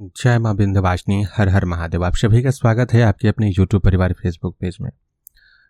जय मां विंध्यवासिनी, हर हर महादेव। आप सभी का स्वागत है आपके अपने यूट्यूब परिवार फेसबुक पेज में।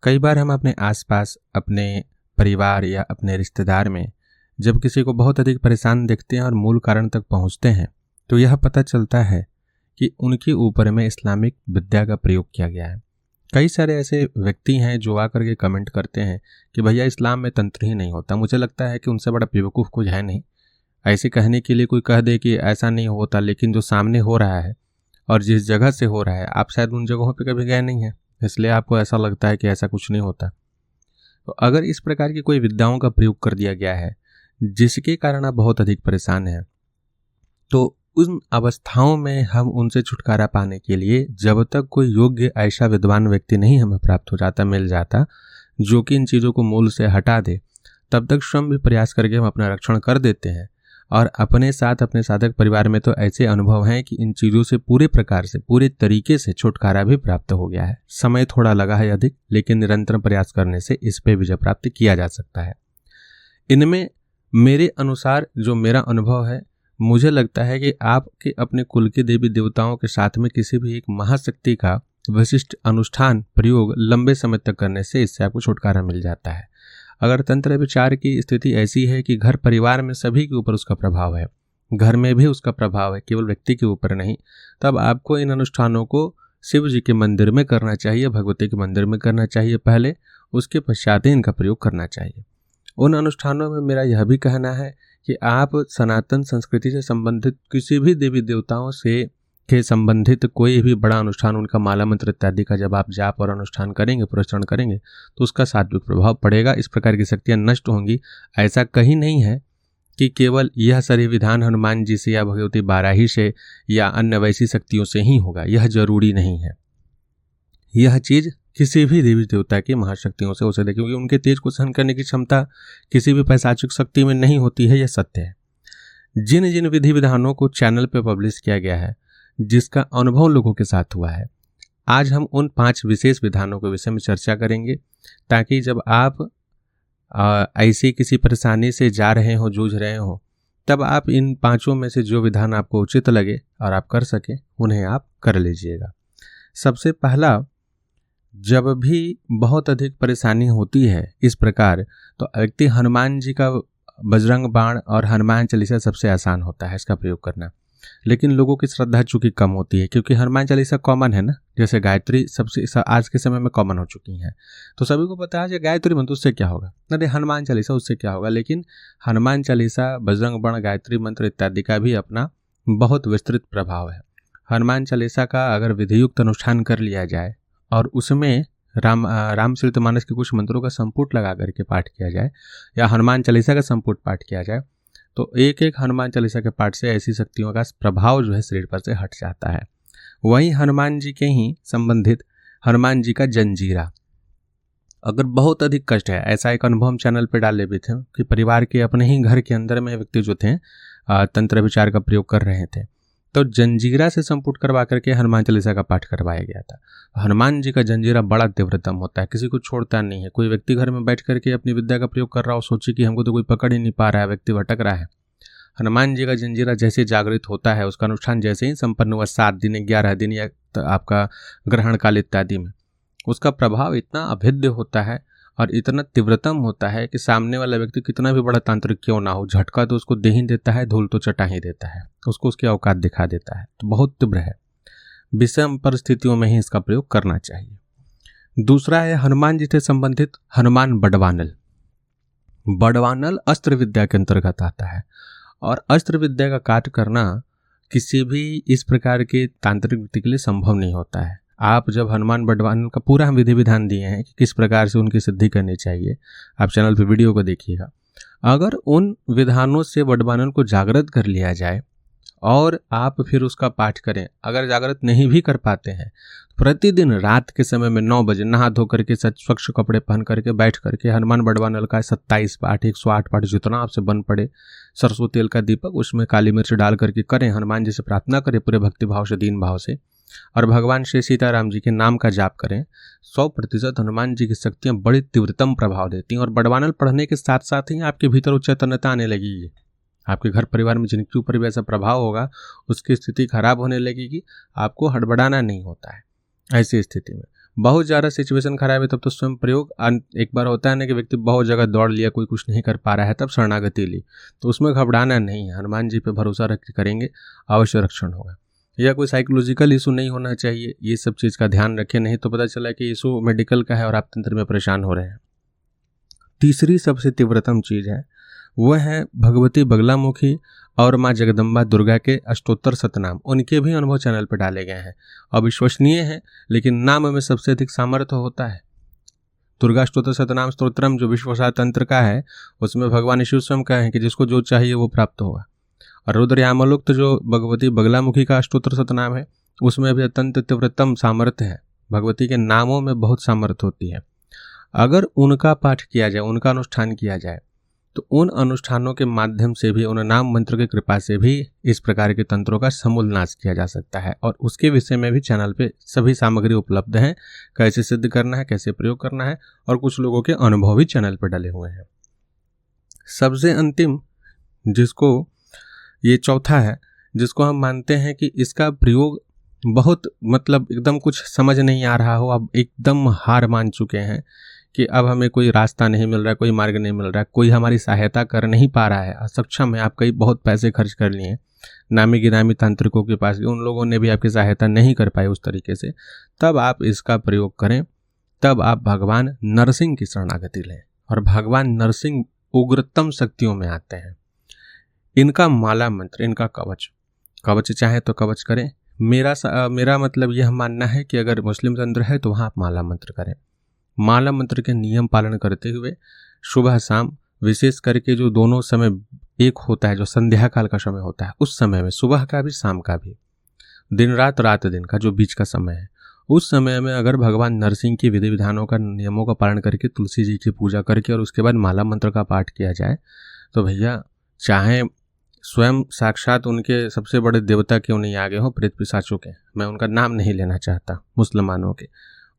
कई बार हम अपने आसपास, अपने परिवार या अपने रिश्तेदार में जब किसी को बहुत अधिक परेशान देखते हैं और मूल कारण तक पहुंचते हैं तो यह पता चलता है कि उनके ऊपर में इस्लामिक विद्या का प्रयोग किया गया है। कई सारे ऐसे व्यक्ति हैं जो आकर के कमेंट करते हैं कि भैया इस्लाम में तंत्र ही नहीं होता। मुझे लगता है कि उनसे बड़ा बेवकूफ़ कुछ है नहीं। ऐसे कहने के लिए कोई कह दे कि ऐसा नहीं होता, लेकिन जो सामने हो रहा है और जिस जगह से हो रहा है, आप शायद उन जगहों पे कभी गए नहीं हैं, इसलिए आपको ऐसा लगता है कि ऐसा कुछ नहीं होता। तो अगर इस प्रकार की कोई विद्याओं का प्रयोग कर दिया गया है जिसके कारण आप बहुत अधिक परेशान हैं, तो उन अवस्थाओं में हम उनसे छुटकारा पाने के लिए जब तक कोई योग्य ऐसा विद्वान व्यक्ति नहीं हमें प्राप्त हो जाता, मिल जाता, जो कि इन चीज़ों को मूल से हटा दे, तब तक स्वयं भी प्रयास करके हम अपना रक्षण कर देते हैं। और अपने साथ अपने साधक परिवार में तो ऐसे अनुभव हैं कि इन चीज़ों से पूरे प्रकार से, पूरे तरीके से छुटकारा भी प्राप्त हो गया है। समय थोड़ा लगा है अधिक, लेकिन निरंतर प्रयास करने से इस पे विजय प्राप्त किया जा सकता है। इनमें मेरे अनुसार जो मेरा अनुभव है, मुझे लगता है कि आपके अपने कुल के देवी देवताओं के साथ में किसी भी एक महाशक्ति का विशिष्ट अनुष्ठान प्रयोग लंबे समय तक करने से इससे आपको छुटकारा मिल जाता है। अगर तंत्र विचार की स्थिति ऐसी है कि घर परिवार में सभी के ऊपर उसका प्रभाव है, घर में भी उसका प्रभाव है, केवल व्यक्ति के ऊपर नहीं, तब आपको इन अनुष्ठानों को शिव जी के मंदिर में करना चाहिए, भगवती के मंदिर में करना चाहिए पहले, उसके पश्चात ही इनका प्रयोग करना चाहिए। उन अनुष्ठानों में मेरा यह भी कहना है कि आप सनातन संस्कृति से संबंधित किसी भी देवी देवताओं से के संबंधित कोई भी बड़ा अनुष्ठान, उनका माला मंत्र इत्यादि का जब आप जाप और अनुष्ठान करेंगे, पुरस्करण करेंगे, तो उसका सात्विक प्रभाव पड़ेगा। इस प्रकार की शक्तियां नष्ट होंगी। ऐसा कहीं नहीं है कि केवल यह सारे विधान हनुमान जी से या भगवती बाराही से या अन्य वैसी शक्तियों से ही होगा, यह जरूरी नहीं है। यह चीज़ किसी भी देवी देवता की महाशक्तियों से हो सकती है, क्योंकि उनके तेज को सहन करने की क्षमता किसी भी पैशाचिक शक्ति में नहीं होती है, यह सत्य है। जिन जिन विधि विधानों को चैनल पर पब्लिश किया गया है, जिसका अनुभव लोगों के साथ हुआ है, आज हम उन 5 विशेष विधानों के विषय में चर्चा करेंगे, ताकि जब आप ऐसी किसी परेशानी से जा रहे हो, जूझ रहे हो, तब आप इन 5 में से जो विधान आपको उचित लगे और आप कर सके, उन्हें आप कर लीजिएगा। सबसे पहला, जब भी बहुत अधिक परेशानी होती है इस प्रकार, तो व्यक्ति हनुमान जी का बजरंग बाण और हनुमान चालीसा सबसे आसान होता है इसका प्रयोग करना। लेकिन लोगों की श्रद्धा चूंकि कम होती है, क्योंकि हनुमान चालीसा कॉमन है ना, जैसे गायत्री सबसे आज के समय में कॉमन हो चुकी है, तो सभी को पता है कि गायत्री मंत्र उससे क्या होगा, अरे हनुमान चालीसा उससे क्या होगा। लेकिन हनुमान चालीसा, बजरंग बाण, गायत्री मंत्र इत्यादि का भी अपना बहुत विस्तृत प्रभाव है। हनुमान चालीसा का अगर विधियुक्त अनुष्ठान कर लिया जाए और उसमें रामचरितमानस के कुछ मंत्रों का संपुट लगा करके पाठ किया जाए, या हनुमान चालीसा का संपुट पाठ किया जाए, तो एक एक हनुमान चालीसा के पाठ से ऐसी शक्तियों का प्रभाव जो है शरीर पर से हट जाता है। वहीं हनुमान जी के ही संबंधित हनुमान जी का जंजीरा, अगर बहुत अधिक कष्ट है, ऐसा एक अनुभव हम चैनल पर डाले भी थे कि परिवार के अपने ही घर के अंदर में व्यक्ति जो थे तंत्र विचार का प्रयोग कर रहे थे, तो जंजीरा से संपुट करवा करके हनुमान चालीसा का पाठ करवाया गया था। हनुमान जी का जंजीरा बड़ा तीव्रतम होता है, किसी को छोड़ता नहीं है। कोई व्यक्ति घर में बैठ करके अपनी विद्या का प्रयोग कर रहा हो, सोचे कि हमको तो कोई पकड़ ही नहीं पा रहा है, व्यक्ति भटक रहा है, हनुमान जी का जंजीरा जैसे जागृत होता है, उसका अनुष्ठान जैसे ही संपन्न हुआ 7 दिन, 11 दिन या आपका ग्रहण काल इत्यादि में, उसका प्रभाव इतना अभेद्य होता है और इतना तीव्रतम होता है कि सामने वाला व्यक्ति कितना भी बड़ा तांत्रिक क्यों ना हो, झटका तो उसको दे ही देता है, धूल तो चटा ही देता है, उसको उसकी औकात दिखा देता है। तो बहुत तीव्र है, विषम परिस्थितियों में ही इसका प्रयोग करना चाहिए। दूसरा है हनुमान जी से संबंधित हनुमान बड़वानल। बड़वानल अस्त्र विद्या के अंतर्गत आता है, और अस्त्र विद्या का काट करना किसी भी इस प्रकार के तांत्रिक व्यक्ति के लिए संभव नहीं होता है। आप जब हनुमान बड़वानल का पूरा हम विधि विधान दिए हैं कि किस प्रकार से उनकी सिद्धि करनी चाहिए, आप चैनल पर वीडियो को देखिएगा। अगर उन विधानों से बड़वानल को जागृत कर लिया जाए और आप फिर उसका पाठ करें, अगर जागृत नहीं भी कर पाते हैं, प्रतिदिन रात के समय में 9 बजे नहा धो करके स्वच्छ कपड़े पहन करके बैठ करके हनुमान बड़वानल का 27 पाठ, 108 पाठ, जितना आपसे बन पड़े, सरसों तेल का दीपक, उसमें काली मिर्च डाल करके करें, हनुमान जी से प्रार्थना करें पूरे भक्ति भाव से, दीन भाव से, और भगवान श्री सीताराम जी के नाम का जाप करें। 100% हनुमान जी की शक्तियाँ बड़ी तीव्रतम प्रभाव देती हैं, और बड़वानल पढ़ने के साथ साथ ही आपके भीतर उच्चैतन्यता आने लगेगी। आपके घर परिवार में जिनके ऊपर भी ऐसा प्रभाव होगा उसकी स्थिति खराब होने लगेगी। आपको हड़बड़ाना नहीं होता है। ऐसी स्थिति में बहुत ज़्यादा सिचुएशन खराब है तब तो स्वयं प्रयोग। एक बार होता है ना कि व्यक्ति बहुत जगह दौड़ लिया, कोई कुछ नहीं कर पा रहा है, तब शरणागति ली, तो उसमें घबराना नहीं है। हनुमान जी पे भरोसा रख करेंगे, अवश्य रक्षण होगा। या कोई साइकोलॉजिकल इशू नहीं होना चाहिए, ये सब चीज़ का ध्यान रखें, नहीं तो पता चला कि इशू मेडिकल का है और आप तंत्र में परेशान हो रहे हैं। तीसरी सबसे तीव्रतम चीज़ है वह है भगवती बगलामुखी और माँ जगदम्बा दुर्गा के अष्टोत्तर शतनाम। उनके भी अनुभव चैनल पर डाले गए हैं, अविश्वसनीय है लेकिन नाम में सबसे अधिक सामर्थ्य होता है। दुर्गा अष्टोत्तर शतनाम स्तोत्रम जो विश्वसार तंत्र का है उसमें भगवान शिव स्वयं का है कि जिसको जो चाहिए वो प्राप्त होगा। और रुद्रयामलोक्त जो भगवती बगलामुखी का अष्टोत्तर शतनाम है उसमें भी अत्यंत तीव्रतम सामर्थ्य है। भगवती के नामों में बहुत सामर्थ्य होती है। अगर उनका पाठ किया जाए, उनका अनुष्ठान किया जाए, तो उन अनुष्ठानों के माध्यम से भी, उन नाम मंत्र की कृपा से भी इस प्रकार के तंत्रों का समूल नाश किया जा सकता है। और उसके विषय में भी चैनल पे सभी सामग्री उपलब्ध है, कैसे सिद्ध करना है, कैसे प्रयोग करना है, और कुछ लोगों के अनुभव भी चैनल पर डले हुए हैं। सबसे अंतिम जिसको ये चौथा है, जिसको हम मानते हैं कि इसका प्रयोग बहुत मतलब एकदम कुछ समझ नहीं आ रहा हो, अब एकदम हार मान चुके हैं कि अब हमें कोई रास्ता नहीं मिल रहा है, कोई मार्ग नहीं मिल रहा है, कोई हमारी सहायता कर नहीं पा रहा है, असक्षम है, आप कई बहुत पैसे खर्च कर लिए नामी गिरामी तांत्रिकों के पास, उन लोगों ने भी आपकी सहायता नहीं कर पाई उस तरीके से, तब आप इसका प्रयोग करें। तब आप भगवान नरसिंह की शरणागति लें। और भगवान नरसिंह उग्रतम शक्तियों में आते हैं। इनका माला मंत्र, इनका कवच चाहे तो कवच करें। मेरा मतलब यह मानना है कि अगर मुस्लिम तंत्र है तो वहाँ आप माला मंत्र करें। माला मंत्र के नियम पालन करते हुए सुबह शाम, विशेष करके जो दोनों समय एक होता है, जो संध्या काल का समय होता है, उस समय में सुबह का भी शाम का भी, दिन रात रात दिन का जो बीच का समय है, उस समय में अगर भगवान नरसिंह की विधि विधानों का, नियमों का पालन करके तुलसी जी की पूजा करके और उसके बाद माला मंत्र का पाठ किया जाए तो भैया चाहे स्वयं साक्षात उनके सबसे बड़े देवता क्यों नहीं आगे हो, प्रेत पिशाचों के, मैं उनका नाम नहीं लेना चाहता, मुसलमानों के,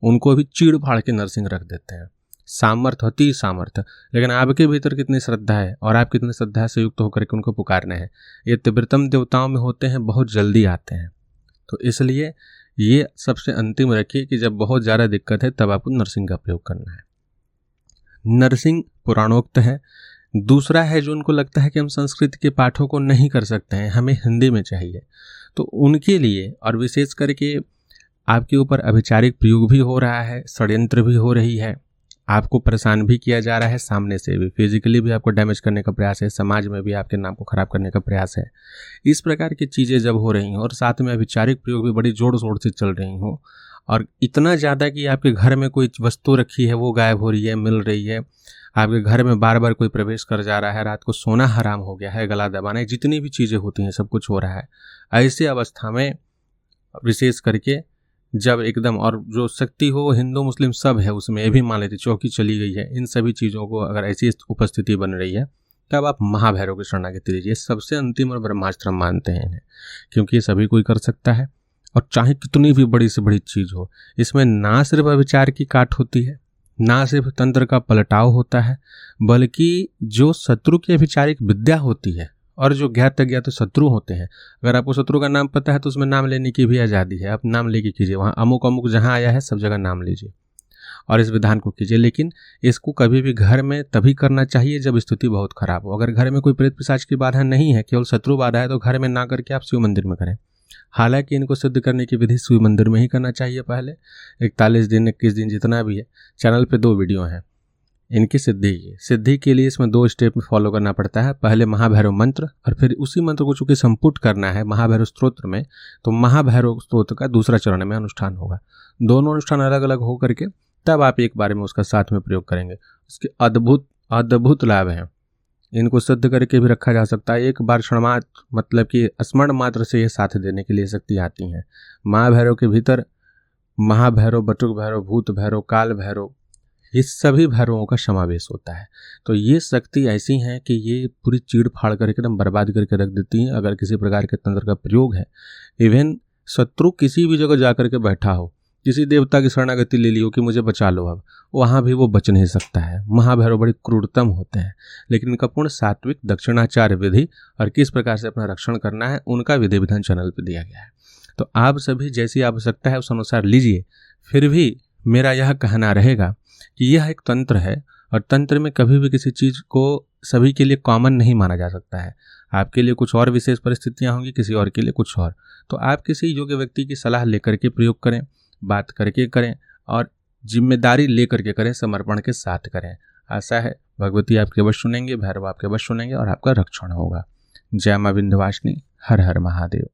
उनको भी चीड़ फाड़ के नरसिंह रख देते हैं। सामर्थ्य, अति सामर्थ्य। लेकिन आपके भीतर कितनी श्रद्धा है और आप कितनी श्रद्धा से युक्त होकर के उनको पुकारने हैं। ये तीव्रतम देवताओं में होते हैं, बहुत जल्दी आते हैं। तो इसलिए ये सबसे अंतिम रखिए कि जब बहुत ज़्यादा दिक्कत है तब आपको नरसिंह का प्रयोग करना है। नरसिंह पुराणोक्त है। दूसरा है जो उनको लगता है कि हम संस्कृत के पाठों को नहीं कर सकते हैं, हमें हिंदी में चाहिए, तो उनके लिए, और विशेष करके आपके ऊपर अभिचारिक प्रयोग भी हो रहा है, षड्यंत्र भी हो रही है, आपको परेशान भी किया जा रहा है, सामने से भी फिजिकली भी आपको डैमेज करने का प्रयास है, समाज में भी आपके नाम को खराब करने का प्रयास है। इस प्रकार की चीज़ें जब हो रही हैं और साथ में अभिचारिक प्रयोग भी बड़ी जोर शोर से चल रही हों, और इतना ज़्यादा कि आपके घर में कोई वस्तु रखी है वो गायब हो रही है, मिल रही है, आपके घर में बार बार कोई प्रवेश कर जा रहा है, रात को सोना हराम हो गया है, गला दबाना, जितनी भी चीज़ें होती हैं सब कुछ हो रहा है। ऐसे अवस्था में विशेष करके जब एकदम, और जो शक्ति हो हिंदू मुस्लिम सब है उसमें, ये भी मान लेते चौकी चली गई है, इन सभी चीज़ों को अगर ऐसी उपस्थिति बन रही है तब आप महाभैरव की शरणागति लीजिए। सबसे अंतिम और ब्रह्मास्त्र मानते हैं इन्हें, क्योंकि ये सभी कोई कर सकता है, और चाहे कितनी भी बड़ी से बड़ी चीज़ हो, इसमें ना सिर्फ अविचार की काट होती है, ना सिर्फ तंत्र का पलटाव होता है, बल्कि जो शत्रु की अभिचारिक विद्या होती है और जो ज्ञात अज्ञात शत्रु होते हैं, अगर आपको शत्रु का नाम पता है तो उसमें नाम लेने की भी आज़ादी है, आप नाम लेके कीजिए, वहाँ अमुक अमुक जहाँ आया है सब जगह नाम लीजिए और इस विधान को कीजिए। लेकिन इसको कभी भी घर में तभी करना चाहिए जब स्थिति बहुत खराब हो। अगर घर में कोई प्रेत पिशाच की बाधा नहीं है, केवल शत्रु बाधा है, तो घर में ना करके आप शिव मंदिर में करें। हालांकि इनको सिद्ध करने की विधि शिव मंदिर में ही करना चाहिए। पहले 41 दिन 21 दिन जितना भी है, चैनल पे 2 वीडियो हैं इनकी सिद्धि के लिए। इसमें 2 स्टेप में फॉलो करना पड़ता है। पहले महाभैरव मंत्र, और फिर उसी मंत्र को चूंकि संपुट करना है महाभैरव स्तोत्र में, तो महाभैरव स्तोत्र का दूसरा चरण में अनुष्ठान होगा। दोनों अनुष्ठान अलग अलग हो करके तब आप एक बार में उसका साथ में प्रयोग करेंगे। उसके अद्भुत लाभ हैं। इनको सिद्ध करके भी रखा जा सकता है। एक बार क्षणमात्र, मतलब कि स्मरण मात्र से ये साथ देने के लिए शक्ति आती हैं। महाभैरव के भीतर महाभैरव, बटुक भैरव, भूत भैरव, काल भैरव, इस सभी भैरवों का समावेश होता है। तो ये शक्ति ऐसी हैं कि ये पूरी चीड़ फाड़ करके एकदम बर्बाद करके रख देती हैं अगर किसी प्रकार के तंत्र का प्रयोग है। इवन शत्रु किसी भी जगह जा कर के बैठा हो, किसी देवता की शरणागति ले लियो कि मुझे बचा लो, अब वहाँ भी वो बच नहीं सकता है। महाभैरव बड़े क्रूरतम होते हैं, लेकिन इनका पूर्ण सात्विक दक्षिणाचार विधि और किस प्रकार से अपना रक्षण करना है उनका विधि विधान चैनल पर दिया गया है। तो आप सभी जैसी आवश्यकता है उस अनुसार लीजिए। फिर भी मेरा यह कहना रहेगा कि यह एक तंत्र है और तंत्र में कभी भी किसी चीज़ को सभी के लिए कॉमन नहीं माना जा सकता है। आपके लिए कुछ और विशेष परिस्थितियां होंगी, किसी और के लिए कुछ और। तो आप किसी योग्य व्यक्ति की सलाह लेकर के प्रयोग करें, बात करके करें और जिम्मेदारी लेकर के करें, समर्पण के साथ करें। आशा है भगवती आपके अवश्य सुनेंगे, भैरव आपके अवश्य सुनेंगे और आपका रक्षण होगा। जय मां विंध्यवासिनी। हर हर महादेव।